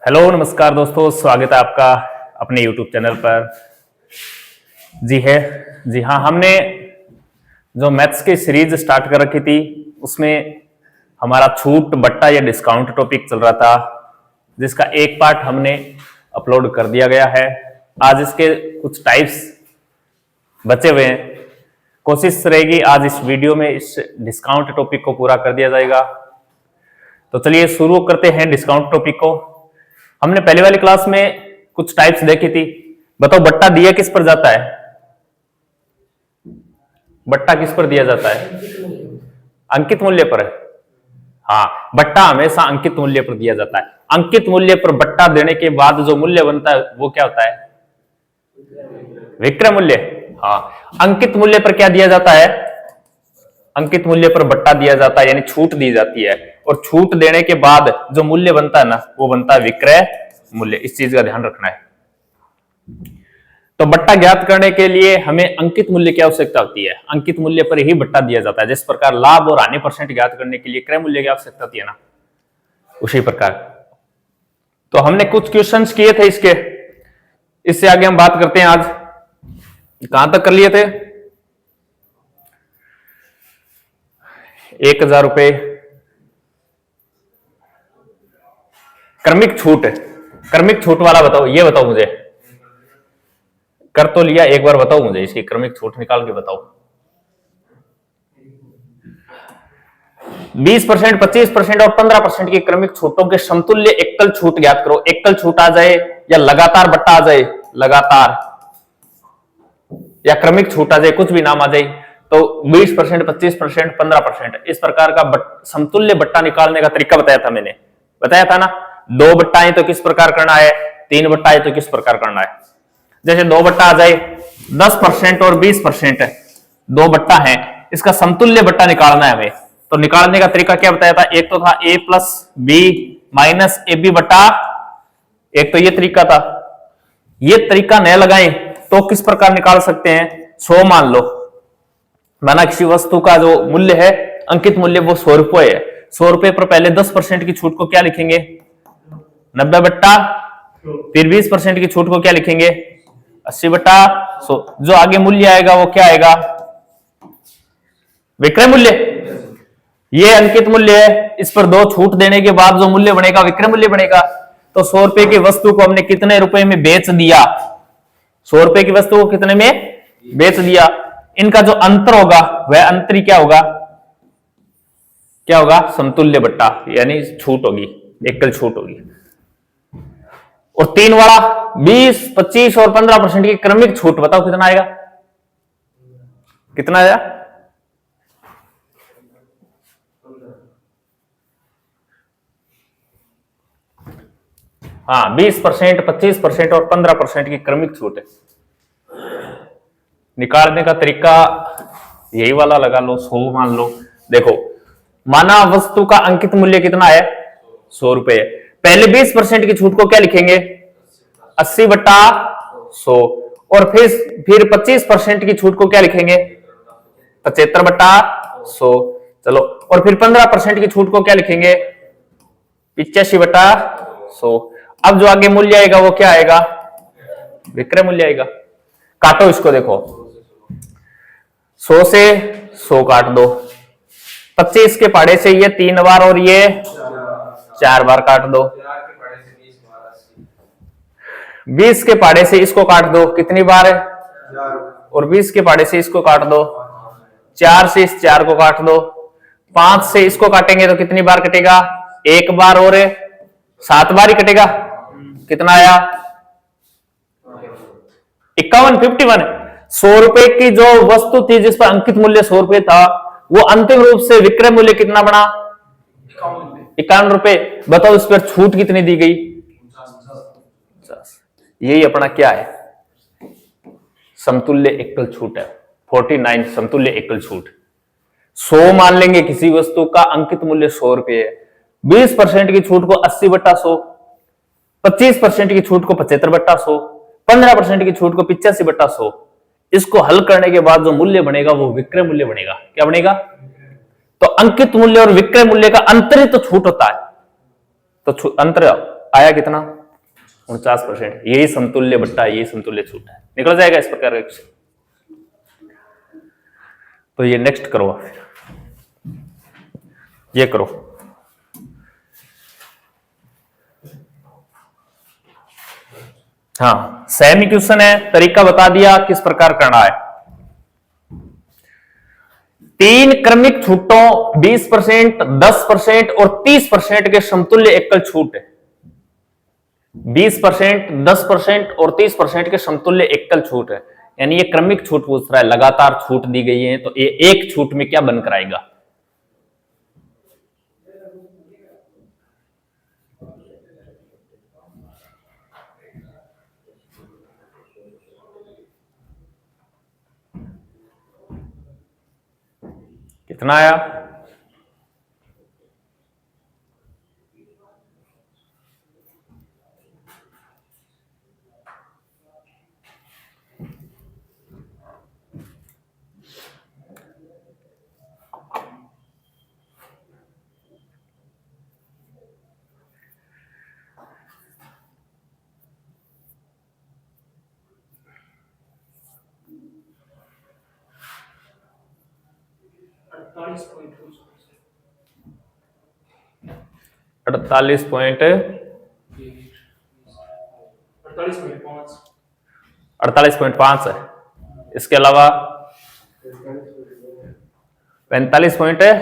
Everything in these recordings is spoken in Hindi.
हेलो नमस्कार दोस्तों, स्वागत है आपका अपने YouTube चैनल पर। जी हाँ, हमने जो मैथ्स की सीरीज स्टार्ट कर रखी थी उसमें हमारा छूट बट्टा या डिस्काउंट टॉपिक चल रहा था, जिसका एक पार्ट हमने अपलोड कर दिया गया है। आज इसके कुछ टाइप्स बचे हुए हैं। कोशिश रहेगी आज इस वीडियो में इस डिस्काउंट टॉपिक को पूरा कर दिया जाएगा। तो चलिए शुरू करते हैं डिस्काउंट टॉपिक को। हमने पहले वाली क्लास में कुछ टाइप्स देखी थी। बताओ बट्टा दिया किस पर जाता है? बट्टा किस पर दिया जाता है? अंकित मूल्य पर। हाँ, बट्टा हमेशा अंकित मूल्य पर दिया जाता है। अंकित मूल्य पर बट्टा देने के बाद जो मूल्य बनता है वो क्या होता है? विक्रय मूल्य। हाँ, अंकित मूल्य पर क्या दिया जाता है? अंकित मूल्य पर बट्टा दिया जाता है, यानी छूट दी जाती है। और छूट देने के बाद जो मूल्य बनता है ना, वो बनता है विक्रय मूल्य। इस चीज का ध्यान रखना है। तो बट्टा ज्ञात करने के लिए हमें अंकित मूल्य की आवश्यकता होती है। अंकित मूल्य पर ही बट्टा दिया जाता है। जिस प्रकार लाभ और हानि परसेंट ज्ञात करने के लिए क्रय मूल्य की आवश्यकता होती है ना, उसी प्रकार। तो हमने कुछ क्वेश्चंस किए थे इसके। इससे आगे हम बात करते हैं। आज कहां तक कर लिए थे? 1000 रुपए क्रमिक छूट। क्रमिक छूट वाला बताओ, ये बताओ मुझे। कर तो लिया, एक बार बताओ मुझे इसकी क्रमिक छूट निकाल के बताओ। 20%, 25% और 15% की क्रमिक छूटों के समतुल्य एकल छूट ज्ञात करो। एकल छूट आ जाए या लगातार बट्टा आ जाए, लगातार या क्रमिक छूट आ जाए, कुछ भी नाम आ जाए, तो 20%, 25%, 15%, इस प्रकार का समतुल्य बट्टा निकालने का तरीका बताया था मैंने। बताया था ना, 2 बट्टा तो किस प्रकार करना है, 3 बट्टा है तो किस प्रकार करना है। जैसे 2 बट्टा आ जाए, 10% और 20%, 2 बट्टा है, इसका समतुल्य बट्टा निकालना है हमें। तो निकालने का तरीका क्या बताया था? एक तो था a plus B minus A B बट्टा, एक तो ये तरीका था। ये तरीका न लगाएं तो किस प्रकार निकाल सकते हैं? 100 मान लो, माना किसी वस्तु का जो मूल्य है, अंकित मूल्य, वो 100 रुपए है। 100 रुपए पर पहले 10% की छूट को क्या लिखेंगे? 90 बट्टा, फिर 20% की छूट को क्या लिखेंगे? 80 बट्टा 100। जो आगे मूल्य आएगा वो क्या आएगा? विक्रय मूल्य। ये अंकित मूल्य है, इस पर 2 छूट देने के बाद जो मूल्य बनेगा विक्रय मूल्य बनेगा। तो 100 रुपए की वस्तु को हमने कितने रुपए में बेच दिया? 100 रुपए की वस्तु को कितने में बेच दिया? इनका जो अंतर होगा वह अंतरी क्या होगा? क्या होगा? समतुल्य बट्टा, यानी छूट होगी, एकल छूट होगी। और 3 वाला 20, 25 और 15% की क्रमिक छूट, बताओ कितना आएगा? कितना आएगा? हाँ, 20%, 25% और 15% की क्रमिक छूट है। निकालने का तरीका यही वाला लगा लो, 100 मान लो। देखो, माना वस्तु का अंकित मूल्य कितना है? 100 रुपए। पहले 20% की छूट को क्या लिखेंगे? 80 बट्टा 100। और फिर 25% की छूट को क्या लिखेंगे? 75 बट्टा 100। चलो, और फिर 15% की छूट को क्या लिखेंगे? 85 बट्टा 100। अब जो आगे मूल्य आएगा वो क्या आएगा? विक्रय मूल्य आएगा। काटो इसको, देखो 100 से 100 काट दो। 25 के पाड़े से ये 3 बार और ये 4 बार काट दो। 20 के पाड़े से इसको काट दो, कितनी बार है? और 20 के पाड़े से इसको काट दो, 4 से इस 4 को काट दो। 5 से इसको काटेंगे तो कितनी बार कटेगा? 1 बार और 7 बार ही कटेगा। कितना आया? 51, 51। 100 रुपए की जो वस्तु थी जिस पर अंकित मूल्य 100 रुपए था, वो अंतिम रूप से विक्रय मूल्य कितना बना? 51 रुपए। बताओ इस पर छूट कितनी दी गई? 50। यही अपना क्या है? समतुल्य एकल छूट है। 49 समतुल्य एकल छूट। 100 मान लेंगे किसी वस्तु का अंकित मूल्य 100 रुपए है। 20% की छूट को 80 बट्टा 100, 25% की छूट को 75 बट्टा 100, 15% की छूट को 85 बट्टा 100। इसको हल करने के बाद जो मूल्य बनेगा वो विक्रय मूल्य बनेगा। क्या बनेगा? तो अंकित मूल्य और विक्रय मूल्य का अंतर ही तो छूट होता है। तो अंतर आया कितना? 49%। यही समतुल्य बट्टा, यही समतुल्य छूट है, निकल जाएगा इस प्रकार का। तो ये नेक्स्ट करो, ये करो। हाँ, सेम इक्वेशन है, तरीका बता दिया किस प्रकार करना है। 3 क्रमिक छूटों 20%, 10% और 30% के समतुल्य एकल छूट है। 20%, 10% और 30% के समतुल्य एकल छूट है, यानी ये क्रमिक छूट पूछ रहा है, लगातार छूट दी गई है, तो ये एक छूट में क्या बनकर आएगा। कितना आया? अड़तालीस पॉइंट 48.5 है। इसके अलावा 45 पॉइंट है,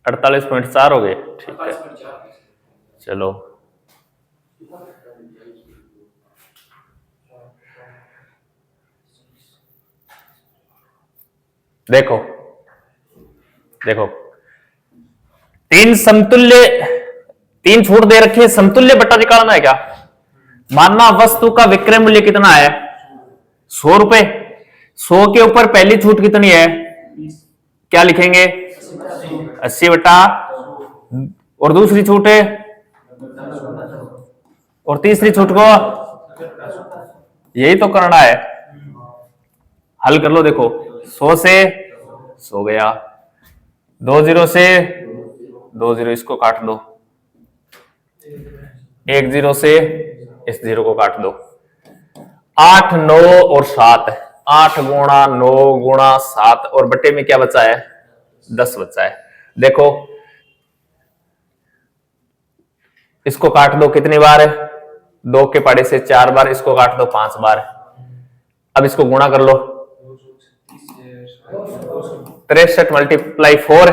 48.4 हो गए। ठीक है, चलो देखो देखो, तीन छूट दे रखी है, समतुल्य बट्टा निकालना है क्या। मानना वस्तु का विक्रय मूल्य कितना है, 100 रुपए। 100 के ऊपर पहली छूट कितनी है, क्या लिखेंगे, 80 बटा, और दूसरी छूट है, और तीसरी छूट को, यही तो करना है। हल कर लो, देखो 100 से 100 गया, 20 से 20, इसको काट दो, 10 से इस 0 को काट दो, 8, 9 और 7, 8 गुणा 9 गुणा 7, और बट्टे में क्या बचा है, 10 बचा है। देखो इसको काट दो कितनी बार है, 2 के पाड़े से 4 बार, इसको काट दो 5 बार। अब इसको गुणा कर लो, 63 मल्टीप्लाई 4,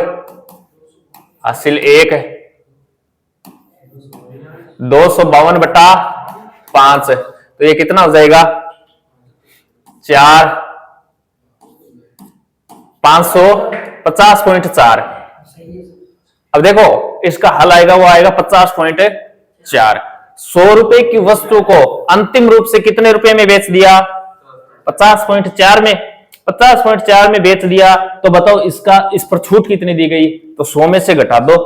हासिल 1 है, 252 बटा 5, तो ये कितना हो जाएगा, 4, 550.4। अब देखो इसका हल आएगा, वो आएगा 50.4। 100 रुपए की वस्तु को अंतिम रूप से कितने रुपए में बेच दिया, 50.4 में। 50.4 में बेच दिया, तो बताओ इसका इस पर छूट कितनी दी गई, तो 100 में से घटा दो,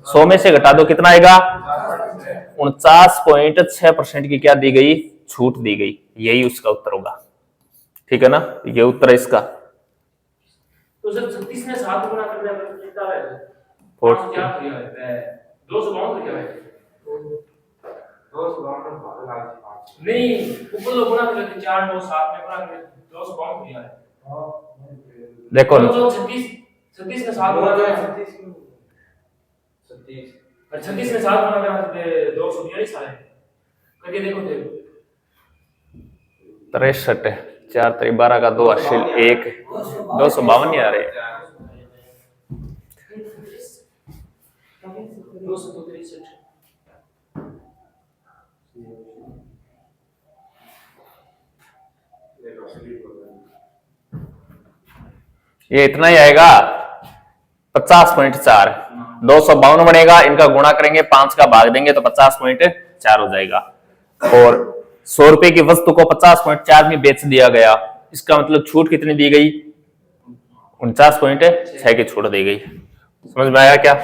100 में से घटा दो, कितना आएगा, 49.6% की क्या दी गई, छूट दी गई। यही उसका उत्तर होगा, ठीक है ना, ये उत्तर है इसका। तो सर 36 में 7 गुना करने पर कितना आएगा, 252 क्या है, 252 नहीं, ऊपर लो गुना करके 4 9 7 में गुना करके 252 क्या है। देखो 36 में 7 गुना करें, 36 में 7 गुना करें 242 आए, करके देखो 63 4 3 12 का 2 हासिल 1, 252 ही आ रहे। 263 ये इतना ही आएगा, 50.4। 252 बनेगा, इनका गुणा करेंगे, 5 का भाग देंगे तो 50.4 हो जाएगा। और 100 रुपए की वस्तु को 50.4 में बेच दिया गया, इसका मतलब छूट कितनी दी गई, 49.6 की छूट दी गई। समझ में आया क्या,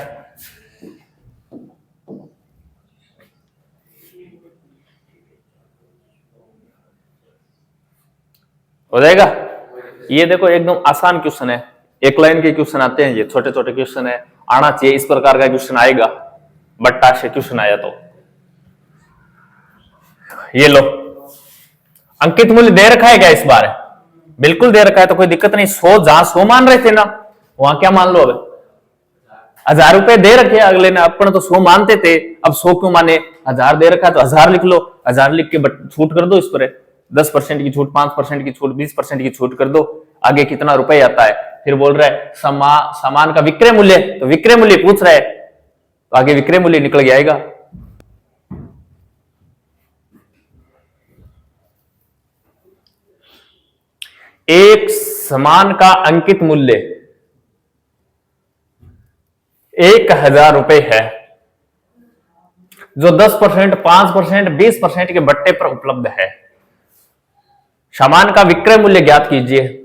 हो जाएगा। ये देखो एकदम आसान क्वेश्चन है, एक लाइन के क्वेश्चन आते हैं, ये छोटे छोटे क्वेश्चन है, आना चाहिए इस प्रकार का क्वेश्चन आएगा, बट्टा से क्वेश्चन आया तो। ये लो, अंकित मूल्य दे रखा है क्या इस बार? बिल्कुल दे रखा है, तो कोई दिक्कत नहीं। 100 जहां 100 मान रहे थे ना, वहां क्या मान लो, अब 1000 रुपए दे रखे अगले ने, अपन तो 100 मानते थे, अब 100 क्यों माने? 1000 दे रखा है तो 1000 लिख लो, 1000 लिख के छूट कर दो इस पर, 10% की छूट, 5% की छूट, 20% की छूट कर दो, आगे कितना रुपए आता है। फिर बोल रहा है सामान का विक्रय मूल्य, तो विक्रय मूल्य पूछ रहा है, तो आगे विक्रय मूल्य निकल के आएगा। एक सामान का अंकित मूल्य 1000 रुपए है, जो 10%, 5%, 20% के बट्टे पर उपलब्ध है। सामान का विक्रय मूल्य ज्ञात कीजिए।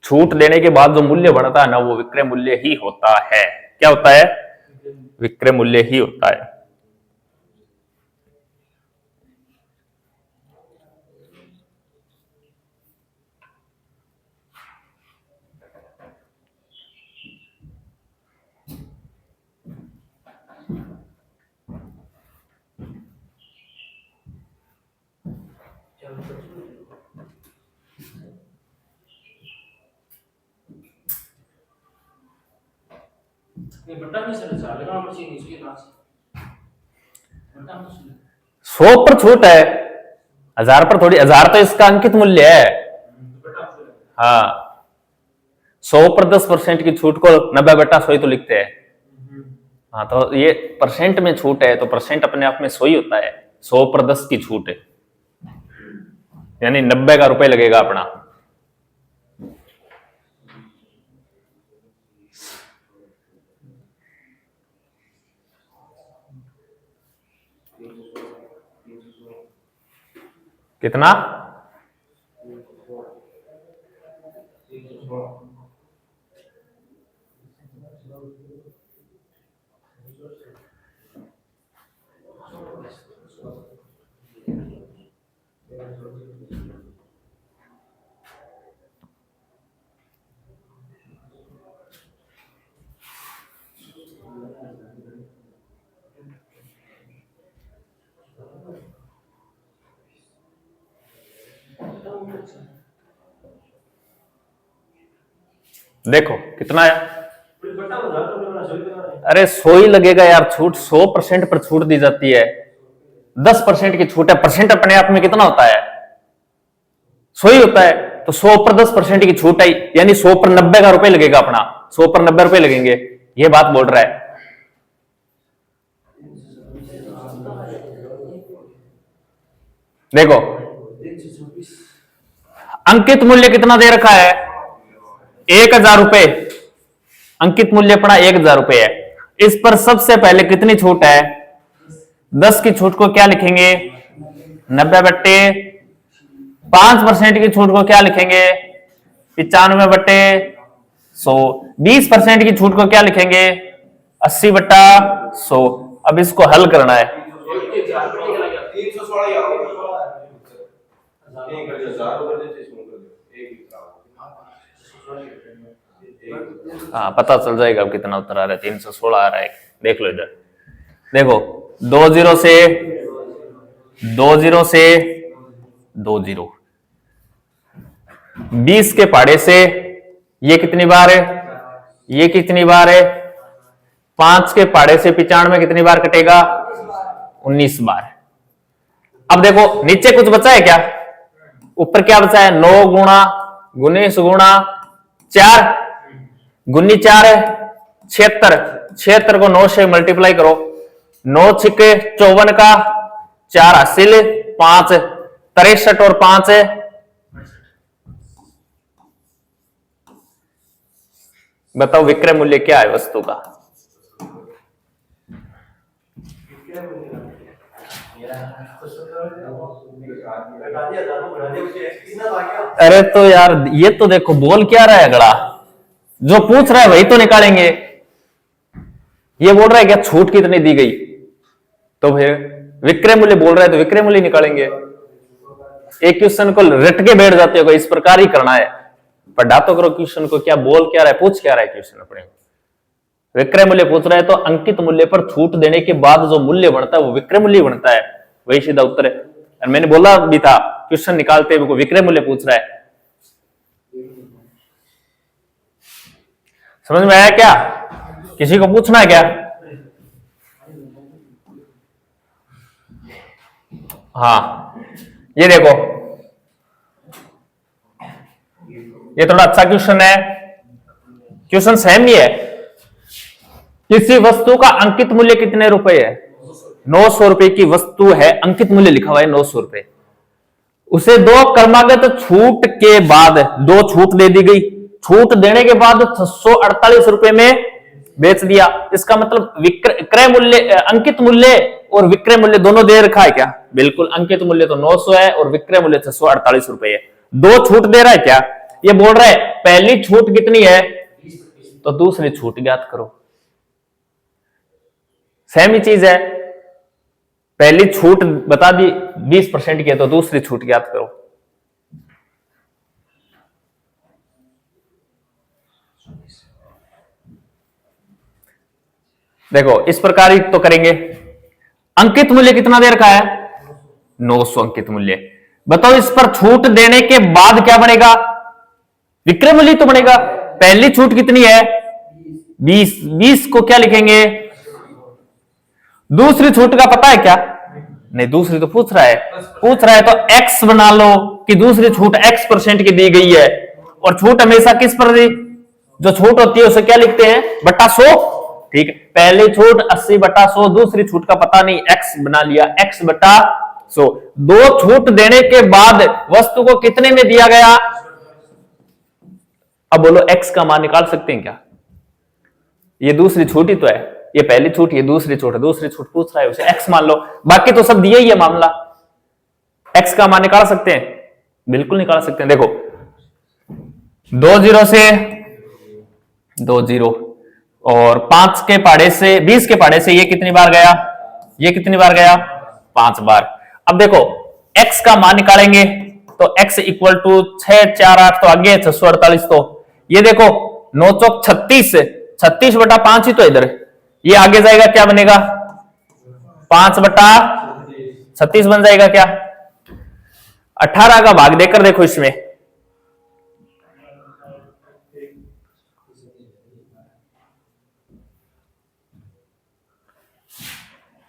छूट देने के बाद जो मूल्य बढ़ता है ना, वो विक्रय मूल्य ही होता है। क्या होता है? विक्रय मूल्य ही होता है। ये बट्टा नहीं सर चलेगा मशीन इसके पास बट्टा मशीन 100 पर छूट है, 1000 पर थोड़ी। 1000 तो इसका अंकित मूल्य है। हाँ, 100 पर 10% की छूट को 90/100 ही तो लिखते हैं। हाँ, तो ये परसेंट में छूट है, तो परसेंट अपने आप में 100 ही होता है। 100 पर 10 की छूट है, यानी 90 का रुपए लगेगा अपना। कितना? देखो कितना है। अरे 100 ही लगेगा यार, छूट 100% पर छूट दी जाती है। 10% की छूट है, परसेंट अपने आप में कितना होता है? 100 ही होता है। तो 100 पर 10% की छूट आई, यानी 100 पर 90 का रुपए लगेगा अपना। 100 पर 90 रुपए लगेंगे, ये बात बोल रहा है। देखो अंकित मूल्य कितना दे रखा है? 1000 रुपए। अंकित मूल्य अपना 1000 रुपए है। इस पर सबसे पहले कितनी छूट है? 10 की छूट को क्या लिखेंगे? 90/5% की छूट को क्या लिखेंगे? 95/100। 20% की छूट को क्या लिखेंगे? 80/100। अब इसको हल करना है। हाँ, पता चल जाएगा अब कितना उत्तर आ रहा है। 316 आ रहा है, देख लो इधर। देखो 20 से 20 से 20, 20 के पहाड़े से ये कितनी बार है? ये कितनी बार है? 5 के पहाड़े से 95 कितनी बार कटेगा? 19 बार। अब देखो नीचे कुछ बचा है क्या? ऊपर क्या बचा है? 9 गुणा 19 गुणा 4 गुनी 4 है 76। 76 को 9 से मल्टीप्लाई करो। 9 छिके 54 का, 4 हासिल, 5 63 और 5 है। बताओ विक्रय मूल्य क्या है वस्तु का? अरे तो यार ये तो देखो बोल क्या रहा है अगला, जो पूछ रहा है वही तो निकालेंगे। ये बोल रहा है क्या छूट कितनी दी गई, तो फिर विक्रय मूल्य बोल रहा है तो विक्रय मूल्य निकालेंगे। एक क्वेश्चन को रट के बैठ जाते हो, इस प्रकार ही करना है। पढ़ा तो करो क्वेश्चन को, क्या बोल क्या रहा है, पूछ क्या रहा है क्वेश्चन अपने। विक्रय मूल्य पूछ रहा है तो अंकित मूल्य पर छूट देने के बाद जो मूल्य बनता है वो विक्रय मूल्य बनता है, वही सीधा उत्तर है। और मैंने बोला भी था क्वेश्चन निकालते हुए विक्रय मूल्य पूछ रहा है। समझ में आया क्या? किसी को पूछना है क्या? हाँ ये देखो, ये थोड़ा अच्छा क्वेश्चन है, क्वेश्चन सेम ही है। किसी वस्तु का अंकित मूल्य कितने रुपए है? 900 रुपए की वस्तु है, अंकित मूल्य लिखा हुआ है 900 रुपए। उसे दो क्रमागत छूट के बाद, दो छूट दे दी गई, छूट देने के बाद 648 रुपए में बेच दिया। इसका मतलब विक्रय मूल्य, अंकित मूल्य और विक्रय मूल्य दोनों दे रखा है क्या? बिल्कुल, अंकित मूल्य तो 900 है और विक्रय मूल्य 648 रुपए है। दो छूट दे रहा है क्या? ये बोल रहा है पहली छूट कितनी है तो दूसरी छूट ज्ञात करो। सेम ही चीज है, पहली छूट बता दी 20% की है तो दूसरी छूट ज्ञात करो। देखो इस प्रकार ही तो करेंगे। अंकित मूल्य कितना दे रखा है? 900 अंकित मूल्य। बताओ इस पर छूट देने के बाद क्या बनेगा? विक्रय मूल्य तो बनेगा। पहली छूट कितनी है? 20। 20 को क्या लिखेंगे? दूसरी छूट का पता है क्या? नहीं, दूसरी तो पूछ रहा है तो x बना लो कि दूसरी छूट x% की दी गई है। और छूट हमेशा किस पर दी? जो छूट होती है उसे क्या लिखते हैं? बटा 100। ठीक है, पहली छूट 80 बटा 100, दूसरी छूट का पता नहीं, x बना लिया, x बटा 100। दो छूट देने के बाद वस्तु को कितने में दिया गया? अब बोलो x का मान निकाल सकते हैं क्या? ये दूसरी छूट ही तो है, ये पहली छूट, ये दूसरी छूट है। दूसरी छूट पूछ रहा है, उसे x मान लो, बाकी तो सब दिए ही है मामला। x का मान निकाल सकते हैं? बिल्कुल निकाल सकते हैं। देखो 2 0 से 2 0 और 5 के पाड़े से 20 के पाड़े से ये कितनी बार गया? ये कितनी बार गया? 5 बार। अब देखो x का मान निकालेंगे तो x इक्वल टू 6 4 8 तो आगे 648। तो ये देखो 9 चौक 36, 36 बटा 5 ही तो इधर, ये आगे जाएगा क्या बनेगा? 5 बटा 36 बन जाएगा क्या? 18 का भाग देकर देखो इसमें,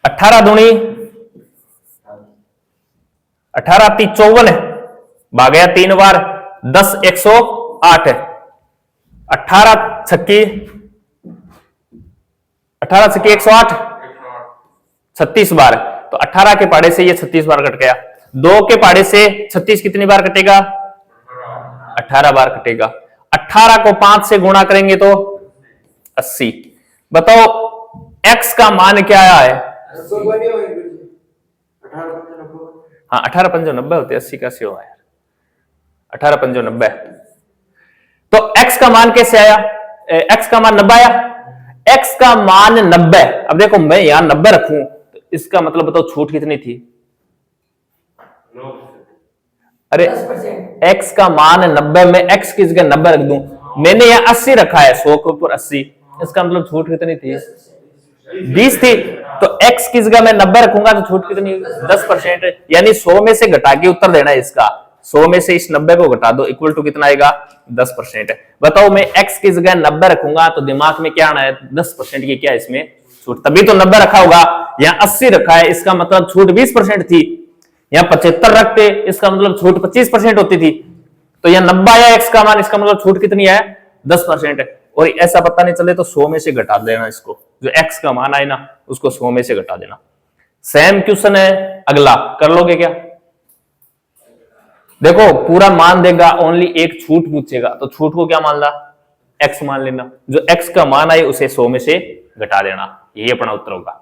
18 दूनी 18 × 3 = 54, भागया 3 बार, 10 108, 18 छक्की 108, 36 बार। तो 18 के पाड़े से ये 36 बार कट गया। 2 के पाड़े से 36 कितनी बार कटेगा? 18 बार कटेगा। 18 को 5 से गुणा करेंगे तो 80। बताओ x का मान क्या आया है? हाँ 18 5 90 होते, 80 कैसे हुआ यार? 18 5 90। तो x का मान कैसे आया? x का मान 90 आया। x का मान 90। अब देखो मैं यहां 90 रखूं तो इसका मतलब बताओ छूट कितनी थी? अरे x का मान 90, मैं x की जगह 90 रख दूं, मैंने यहां 80 रखा है, 100 के ऊपर 80, इसका मतलब छूट कितनी थी? 20 थी। तो x की जगह मैं 90 रखूंगा तो छूट कितनी? 10%। यानी 100 में से घटा के उत्तर देना है इसका। 100 में से इस 90 को घटा दो, इक्वल टू कितना आएगा? 10%। बताओ मैं x की जगह 90 रखूंगा तो दिमाग में क्या आना है? 10% की क्या इसमें छूट, तभी तो 90 रखा होगा। यहाँ 80 रखा है, इसका मतलब छूट 20% थी। यहाँ 75 रखते, इसका मतलब छूट 25% होती थी। तो यहाँ 90 आया x का मान, इसका मतलब छूट कितनी है? 10%। और ऐसा पता नहीं चले तो 100 में से घटा देना इसको, जो x का मान आए ना उसको 100 में से घटा देना। सेम क्वेश्चन है अगला, कर लोगे क्या? देखो पूरा मान देगा, ओनली एक छूट पूछेगा तो छूट को क्या मान ला? x मान लेना, जो x का मान आए उसे 100 में से घटा देना, यही अपना उत्तर होगा।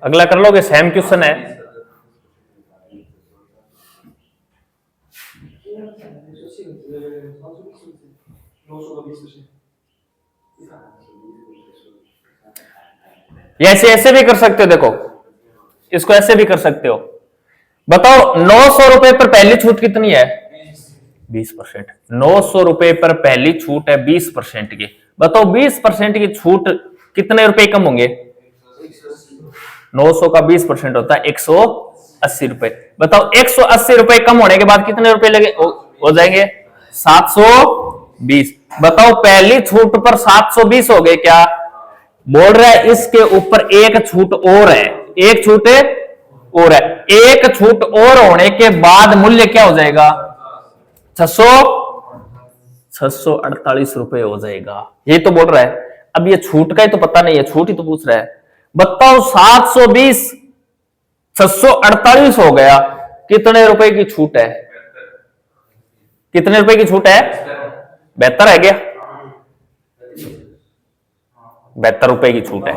अगला कर लोगे, सेम क्वेश्चन है। 900 का 20%। या ऐसे ऐसे भी कर सकते हो, देखो इसको ऐसे भी कर सकते हो। बताओ 900 रुपए पर पहली छूट कितनी है? 20%। 900 रुपए पर पहली छूट है 20% की। बताओ 20% की छूट कितने रुपए कम होंगे? 900 का 20% होता है 180 रुपए। बताओ 180 रुपए कम होने के बाद कितने रुपए लगे हो जाएंगे? 720। बताओ पहली छूट पर 720 हो गए क्या? बोल रहा है इसके ऊपर एक छूट और है, एक छूट और है, एक छूट और होने के बाद मूल्य क्या हो जाएगा? 648 रुपए हो जाएगा। ये तो बोल रहा है। अब ये छूट का ही तो पता नहीं है, छूट ही तो पूछ रहा है। बताओ 720 648 हो गया, कितने रुपए की छूट है? कितने रुपए की छूट है? 72 है क्या? 72 रुपए की छूट है।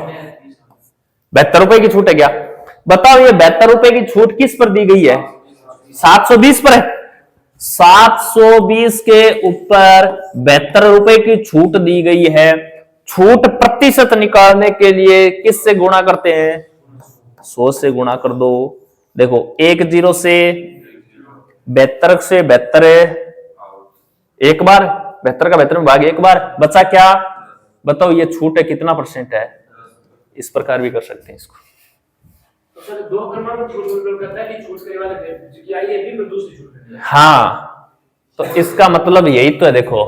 72 रुपए की छूट है क्या? बताओ ये 72 रुपए की छूट किस पर दी गई है? 720 पर है। 720 के ऊपर 72 रुपए की छूट दी गई है। छूट प्रतिशत निकालने के लिए किससे गुणा करते हैं? 100 से गुणा कर दो। देखो एक जीरो से 72 से 72 एक बार, 72 का 72 में भाग एक बार, बचा क्या? बताओ ये छूट है कितना परसेंट है? इस प्रकार भी कर सकते हैं इसको। तो सर दो क्रमांक छूट मतलब करता है कि छूट करने वाला जो आई है भी पर दूसरी छूट करनी है। हाँ, तो इसका मतलब यही तो है। देखो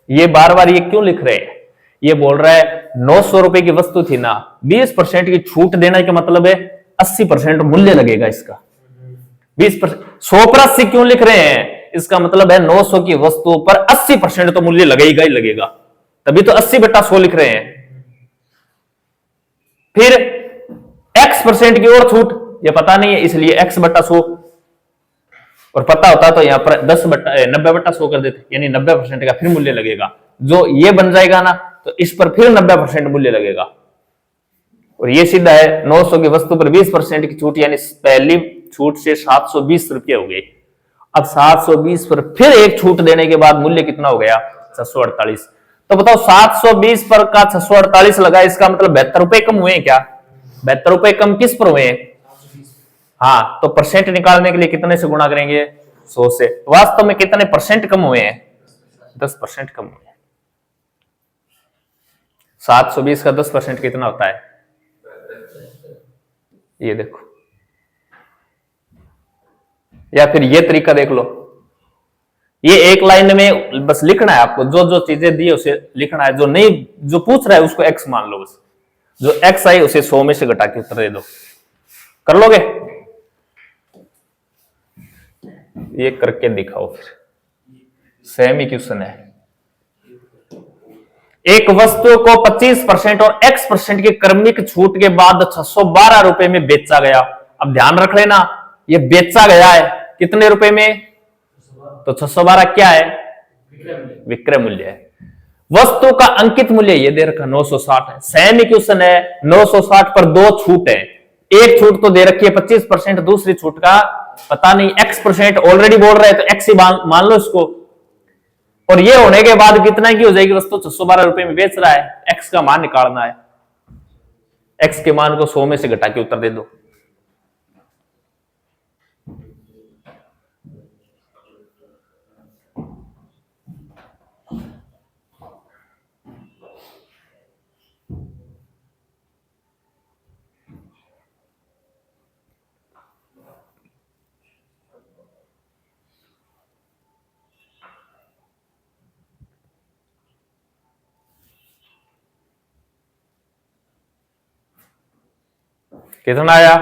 ये बार बार ये क्यों लिख रहे हैं? ये बोल रहा है 900 रुपए की वस्तु थी ना, 20% की छूट देने का मतलब है 80% मूल्य लगेगा इसका। 20% 100 पर 80 क्यों लिख रहे हैं? इसका मतलब है 900 की वस्तु पर 80% तो मूल्य लगेगा ही लगेगा, तभी तो 80/100 लिख रहे हैं। फिर x% की और छूट ये पता नहीं है, इसलिए x/100, और पता होता तो यहां पर 90/100 कर देते, यानी 90% का फिर मूल्य लगेगा। जो ये बन जाएगा ना, तो इस पर फिर 90% मूल्य लगेगा। और ये सीधा है 900 की वस्तु पर 20% की छूट, यानी पहली छूट से 720 रुपये हो गए। अब 720 पर फिर एक छूट देने के बाद मूल्य कितना हो गया? 648। तो बताओ 720 पर का 648 लगा, इसका मतलब 72 रुपए कम हुए क्या? 72 रुपए कम किस पर हुए? हाँ, तो परसेंट निकालने के लिए कितने से गुणा करेंगे? 100 से। वास्तव में कितने परसेंट कम हुए हैं? 10% कम हुए हैं। 720 का 10% कितना होता है? ये देखो, या फिर ये तरीका देख लो। ये एक लाइन में बस लिखना है आपको, जो जो चीजें दी उसे लिखना है, जो नहीं जो पूछ रहा है उसको x मान लो बस। जो x आई उसे 100 में से घटा के उत्तर दे दो। कर लोगे? ये करके दिखाओ फिर। सेम ही क्वेश्चन है। एक वस्तु को 25% और x% की क्रमिक छूट के बाद 612 रुपए में बेचा गया। अब ध्यान रख लेना, ये बेचा गया है कितने रुपए में? तो 612 क्या है? विक्रय मूल्य है। वस्तु का अंकित मूल्य ये दे रखा 960 है। सेम क्वेश्चन है, 960 पर दो छूट है। एक छूट तो दे रखी है 25%, दूसरी छूट का पता नहीं, x% ऑलरेडी बोल रहे हैं तो x ही मान लो इसको। और ये होने के बाद कितना की हो जाएगी वस्तु? 612 रुपए में बेच रहा है, x का मान निकालना है। x के मान को 100 में से घटा के उत्तर दे दो। कितना आया?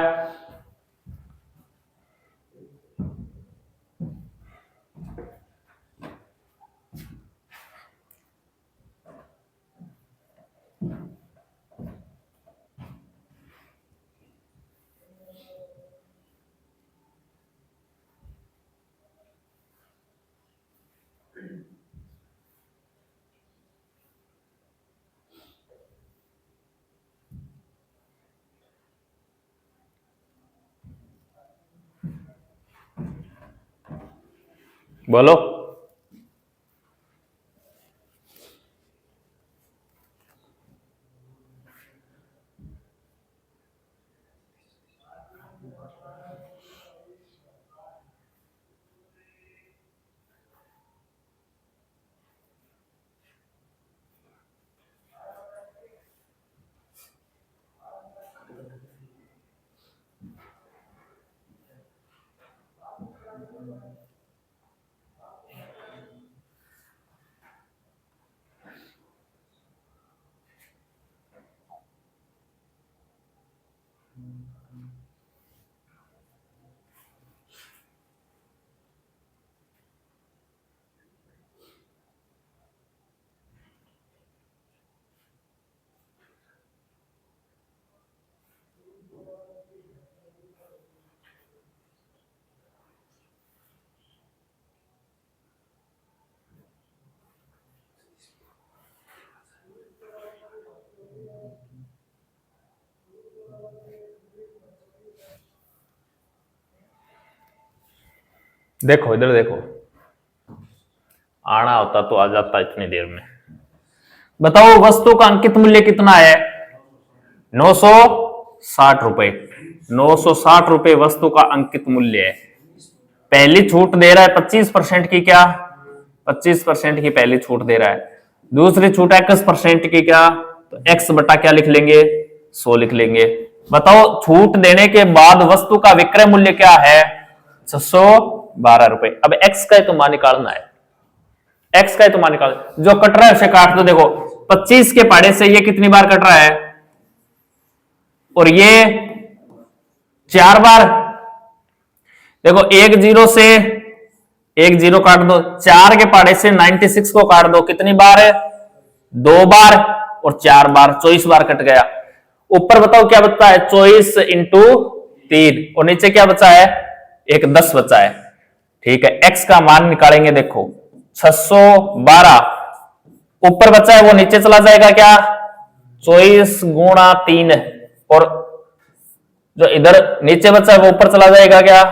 बोलो। देखो इधर देखो, आना होता तो आ जाता इतनी देर में। बताओ वस्तु का अंकित मूल्य कितना है? 960 रुपए। 960 रुपए वस्तु का अंकित मूल्य है। पहली छूट दे रहा है 25% की, क्या 25% की पहली छूट दे रहा है। दूसरी छूट 21% की, क्या तो x बटा क्या लिख लेंगे, 100 लिख लेंगे। बताओ छूट देने के बाद वस्तु का विक्रय मूल्य क्या है? 612 रुपए। अब x का तो मान निकालना है, x का तो मान निकाल, जो कट रहा है उसे काट दो। देखो 25 के पहाड़े से ये कितनी बार कट रहा है, और ये 4 बार। देखो 1 0 से 1 0 काट दो, 4 के पहाड़े से 96 को काट दो, कितनी बार है? 2 बार और 4 बार, 24 बार कट गया। ऊपर बताओ क्या बचता है? 24 इंटू 3, और नीचे क्या बचा है? एक 10 बचा है। ठीक है, x का मान निकालेंगे। देखो 612 ऊपर बचा है वो नीचे चला जाएगा, क्या 24 गुणा 3, और जो इधर नीचे बचा है वो ऊपर चला जाएगा, क्या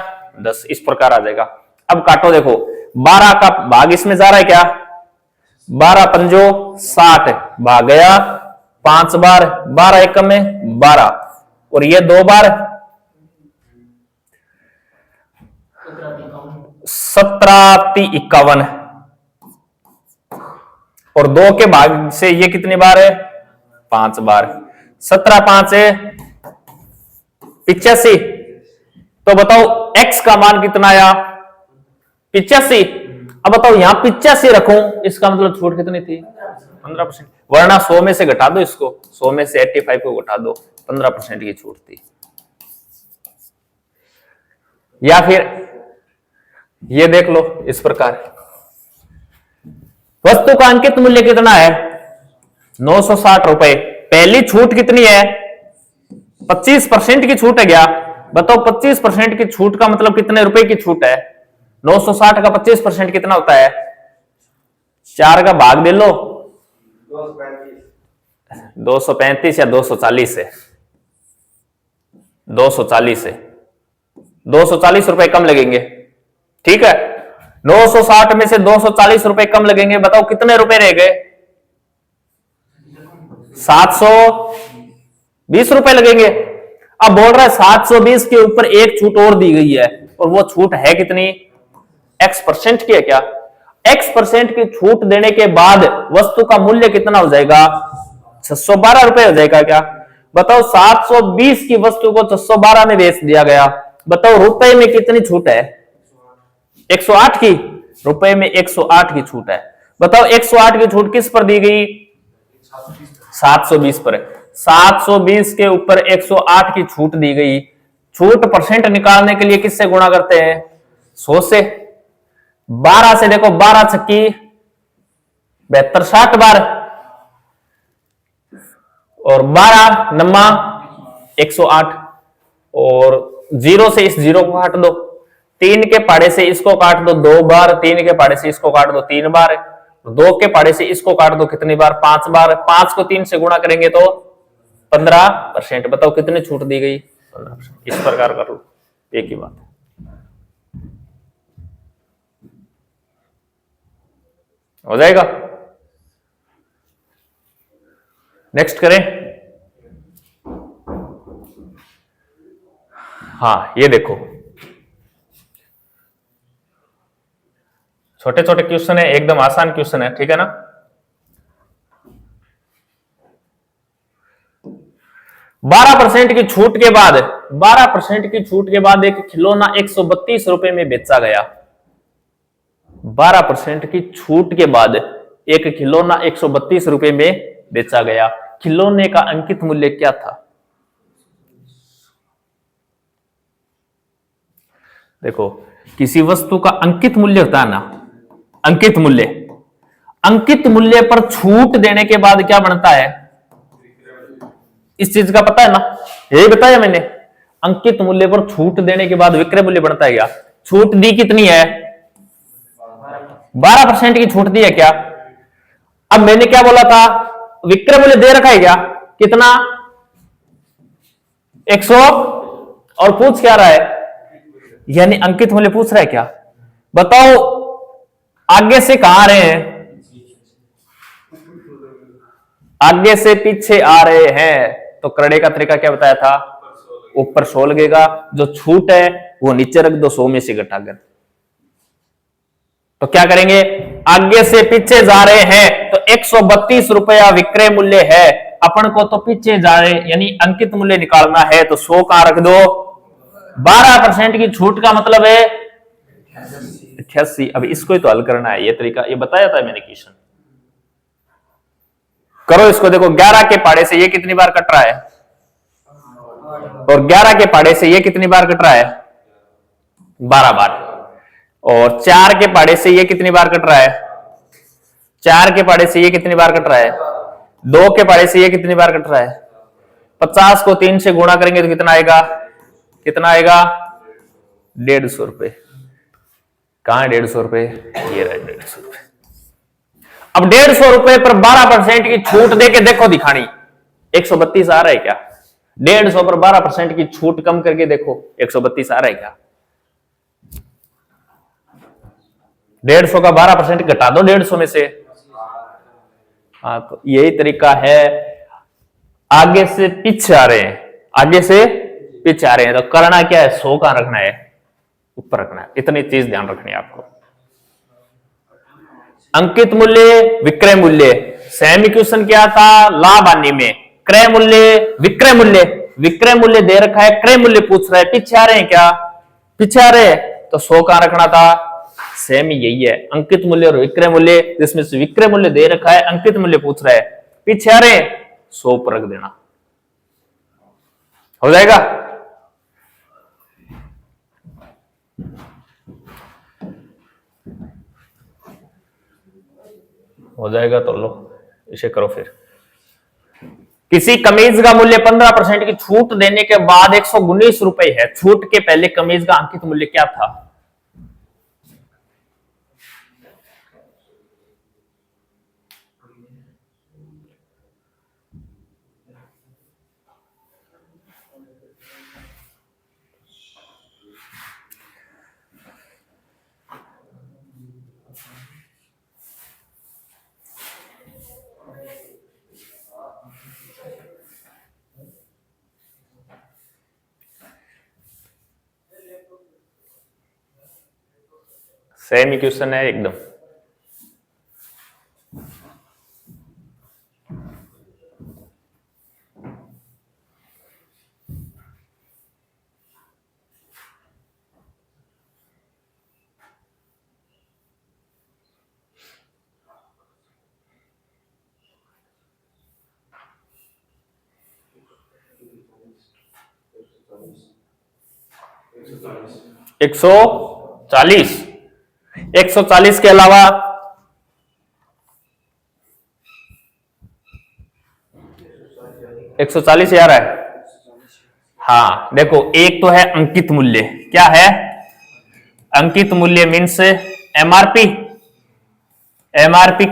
10। इस प्रकार आ जाएगा। अब काटो, देखो 12 का भाग इसमें जा रहा है, क्या 12 पंजो 60 भाग गया 5 बार, 12 एकम में 12, और ये 2 बार 17 51, और 2 के भाग से ये कितनी बार है? 5 बार। 17 5 है 85। तो बताओ x का मान कितना आया? 85। अब बताओ यहां 85 रखूं, इसका मतलब छूट कितनी थी? 15%। वरना 100 में से घटा दो इसको, 100 में से 85 को घटा दो, 15% की छूट थी। या फिर ये देख लो इस प्रकार, वस्तु का अंकित मूल्य कितना है? 960 रुपए। पहली छूट कितनी है? 25% की छूट है। क्या बताओ 25% की छूट का मतलब कितने रुपए की छूट है? 960 का 25% कितना होता है? 4 का भाग दे लो, 235 या 240 है, 240 है, 240 रुपए कम लगेंगे। ठीक है, 960 में से 240 रुपए कम लगेंगे। बताओ कितने रुपए रह गए? 720 रुपए लगेंगे। अब बोल रहा है 720 के ऊपर एक छूट और दी गई है, और वो छूट है कितनी? x% की है। क्या x% की छूट देने के बाद वस्तु का मूल्य कितना हो जाएगा? 612 रुपए हो जाएगा। क्या बताओ 720 की वस्तु को 612 में बेच दिया गया। बताओ रुपए में कितनी छूट है? 108 की। रुपए में 108 की छूट है। बताओ 108 की छूट किस पर दी गई? 720 पर। 720 के ऊपर 108 की छूट दी गई। छूट परसेंट निकालने के लिए किससे गुणा करते हैं? 100 से। 12 से देखो, 12 छक्की 72 60 बार, और 12 नम्मा 108, और 0 से इस 0 को काट दो, 3 के पाड़े से इसको काट दो 2 बार, 3 के पाड़े से इसको काट दो 3 बार, 2 के पाड़े से इसको काट दो कितनी बार? 5 बार। 5 को 3 से गुणा करेंगे तो 15%। बताओ कितनी छूट दी गई? 15%। इस प्रकार कर लो, एक ही बात है। हो जाएगा। नेक्स्ट करें। हाँ ये देखो, छोटे छोटे क्वेश्चन है, एकदम आसान क्वेश्चन है। ठीक है ना? 12% की छूट के बाद, 12% की छूट के बाद एक खिलौना 132 रुपए में बेचा गया। 12% की छूट के बाद एक खिलौना 132 रुपए में बेचा गया। खिलौने का अंकित मूल्य क्या था? देखो किसी वस्तु का अंकित मूल्य होता है ना, अंकित मूल्य, अंकित मूल्य पर छूट देने के बाद क्या बनता है? इस चीज का पता है ना, यही बताया मैंने। अंकित मूल्य पर छूट देने के बाद विक्रय मूल्य बनता है। क्या छूट दी कितनी है? 12% की छूट दी है। क्या अब मैंने क्या बोला था? विक्रय मूल्य दे रखा है। क्या कितना? 100, और पूछ क्या रहा है? यानी अंकित मूल्य पूछ रहा है। क्या बताओ आगे से कहां आ रहे हैं, आगे से पीछे आ रहे हैं, तो करने का तरीका क्या बताया था, ऊपर 100 लगेगा, जो छूट है वो नीचे रख दो, 100 में से घटाकर। तो क्या करेंगे, आगे से पीछे जा रहे हैं तो 132 रुपया विक्रय मूल्य है, अपन को तो पीछे जा रहे यानी अंकित मूल्य निकालना है, तो 100 कहां रख दो, 12% की छूट का मतलब है 88। अब इसको ही तो हल करना है, ये तरीका ये बताया था मैंने क्वेश्चन। करो इसको, देखो 11 के पाड़े से ये कितनी बार कट रहा है, और 11 के पाड़े से ये कितनी बार कट रहा है, 12 बार, और 4 के पाड़े से ये कितनी बार कट रहा है, 4 के पाड़े से ये कितनी बार कट रहा है, 2 के पाड़े से ये कितनी बार कट रहा है। 50 को 3 से गुणा करेंगे तो कितना आएगा, कितना आएगा, 150 रुपए। कहां है 150 रुपए, ये रहा 150 रुपए। अब 150 रुपए पर 12% की छूट देके देखो दिखानी, 132 आ रहा है क्या, 150 पर 12% की छूट कम करके देखो 132 आ रहा है क्या, 150 का 12% घटा दो 150 में से। हाँ, तो यही तरीका है, आगे से पीछे आ रहे हैं, आगे से पीछे आ रहे हैं, तो करना क्या है, 100 कहां रखना है, ऊपर रखना है। इतनी चीज ध्यान रखनी है आपको। अंकित मूल्य विक्रय मूल्य, सेम इक्वेशन क्या था लाभ हानि में, क्रय मूल्य विक्रय मूल्य, विक्रय मूल्य दे रखा है, क्रय मूल्य पूछ रहा है, पीछे आ रहे हैं क्या, पीछे आ रहे हैं, तो 100 कहां रखना था, सेम ही यही है, अंकित मूल्य और विक्रय मूल्य, जिसमें से विक्रय मूल्य दे रखा है, अंकित मूल्य पूछ रहा है, पीछे आ रहे हैं, 100 पर रख देना, हो जाएगा। हो जाएगा तो लो इसे करो फिर। किसी कमीज का मूल्य 15% की छूट देने के बाद 119 रुपए है, छूट के पहले कमीज का अंकित मूल्य क्या था, सेम इक्वेशन है एकदम। एक सौ 140 के अलावा 140 आ रहा है। हाँ देखो, एक तो है अंकित मूल्य, क्या है अंकित मूल्य मीन्स एमआरपी, एमआरपी,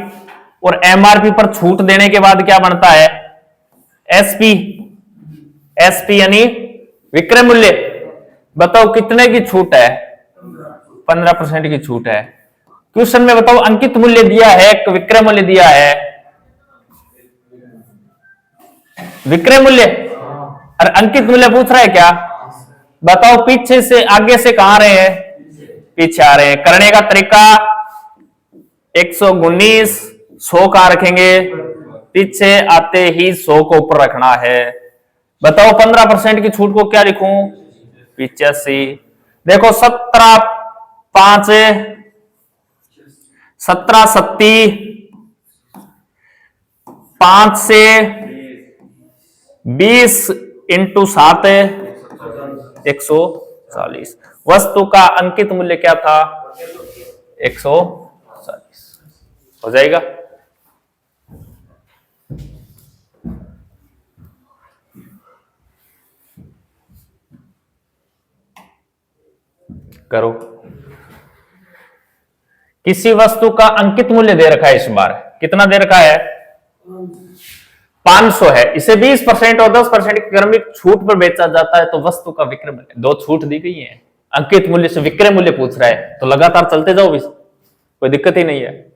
और एमआरपी पर छूट देने के बाद क्या बनता है, एसपी, एसपी यानी विक्रय मूल्य। बताओ कितने की छूट है, 15% की छूट है। क्वेश्चन में बताओ अंकित मूल्य दिया है, विक्रय मूल्य दिया है, विक्रय मूल्य और अंकित मूल्य पूछ रहा है क्या। बताओ पीछे से आगे से कहां आ रहे हैं, पीछे आ रहे हैं। करने का तरीका 119, 100 कहां रखेंगे, पीछे आते ही 100 को ऊपर रखना है। बताओ 15% की छूट को क्या लिखूं, 85। देखो 17 5 17 70, 5 से 20 इंटू 7 140। वस्तु का अंकित मूल्य क्या था, 140। हो जाएगा। करो। किसी वस्तु का अंकित मूल्य दे रखा है, इस बार कितना दे रखा है, 500 है, इसे 20% और 10% की क्रमिक छूट पर बेचा जाता है, तो वस्तु का विक्रय मूल्य, दो छूट दी गई है, अंकित मूल्य से विक्रय मूल्य पूछ रहा है, तो लगातार चलते जाओ भी, कोई दिक्कत ही नहीं है।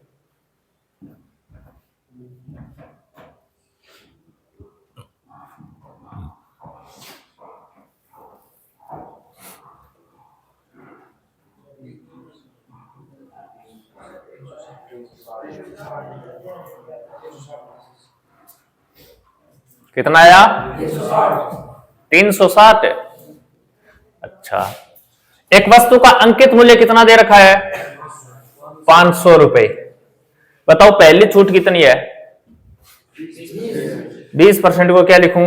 कितना आया? 360। अच्छा, एक वस्तु का अंकित मूल्य कितना दे रखा है? 500 रुपए। बताओ पहली छूट कितनी है? 20% को क्या लिखूं?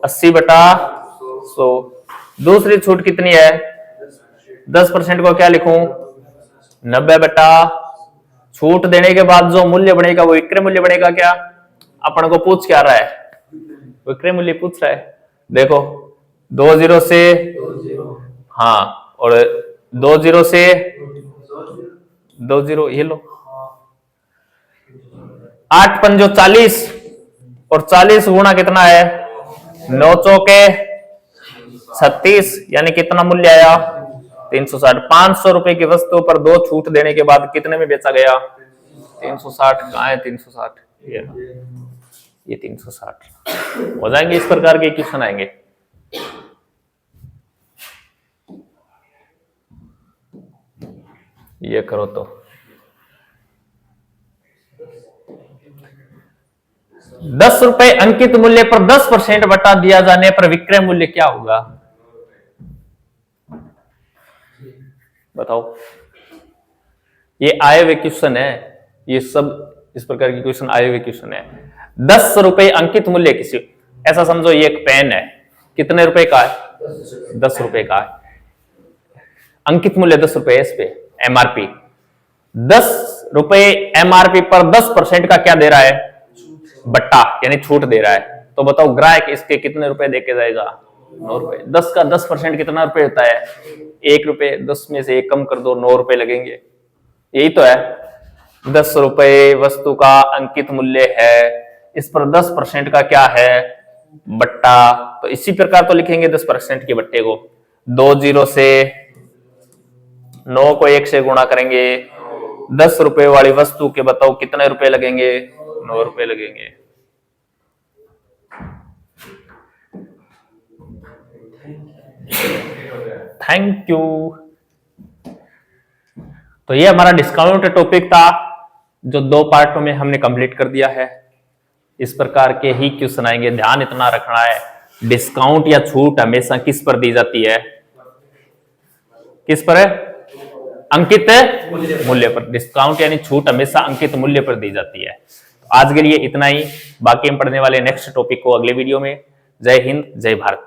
80/100। दूसरी छूट कितनी है? 10% को क्या लिखूं? 90/। छूट देने के बाद जो मूल्य बनेगा वो विक्रय मूल्य बनेगा क्या? अपन को पूछ क्या रहा है? विक्रय मूल्य पूछ रहा है। देखो 20 से, हाँ, और 20 से 20, ये लो, 8 पंजो 40, और 40 गुणा कितना है? 9 चौके 36, यानी कितना मूल्य आया? 360। 500 रुपए की वस्तु पर 2 छूट देने के बाद कितने में बेचा गया? 360। कहां है 360? ये 360 हो जाएंगे। इस प्रकार के क्वेश्चन आएंगे। ये करो तो 10 रुपए अंकित मूल्य पर 10% बटा दिया जाने पर विक्रय मूल्य क्या होगा? बताओ। ये आए हुए क्वेश्चन है, ये सब इस प्रकार के क्वेश्चन आए हुए क्वेश्चन है। 10 रुपए अंकित मूल्य किसी, ऐसा समझो ये एक पेन है, कितने रुपए का है? 10 रुपए का है। अंकित मूल्य 10 रुपए है, इस पे एमआरपी 10 रुपए। एमआरपी पर 10% का क्या दे रहा है? बट्टा, यानी छूट दे रहा है। तो बताओ ग्राहक इसके कितने रुपए देके जाएगा? 9 रुपए। 10 का 10% कितना रुपए होता है? 1 रुपए। 10 में से 1 कम कर दो, 9 रुपए लगेंगे। यही तो है। 10 रुपए वस्तु का अंकित मूल्य है, इस पर 10% का क्या है? बट्टा। तो इसी प्रकार तो लिखेंगे 10% के बट्टे को। 2 0 से 9 को 1 से गुणा करेंगे। 10 रुपए वाली वस्तु के बताओ कितने रुपए लगेंगे? 9 रुपए लगेंगे। Thank you. तो ये हमारा डिस्काउंट टॉपिक था, जो 2 पार्टों में हमने कंप्लीट कर दिया है। इस प्रकार के ही क्वेश्चन आएंगे। ध्यान इतना रखना है, डिस्काउंट या छूट हमेशा किस पर दी जाती है? किस पर है? अंकित मूल्य पर। डिस्काउंट यानी छूट हमेशा अंकित मूल्य पर दी जाती है। आज के लिए इतना ही, बाकी हम पढ़ने वाले नेक्स्ट टॉपिक को अगले वीडियो में। जय हिंद, जय भारत।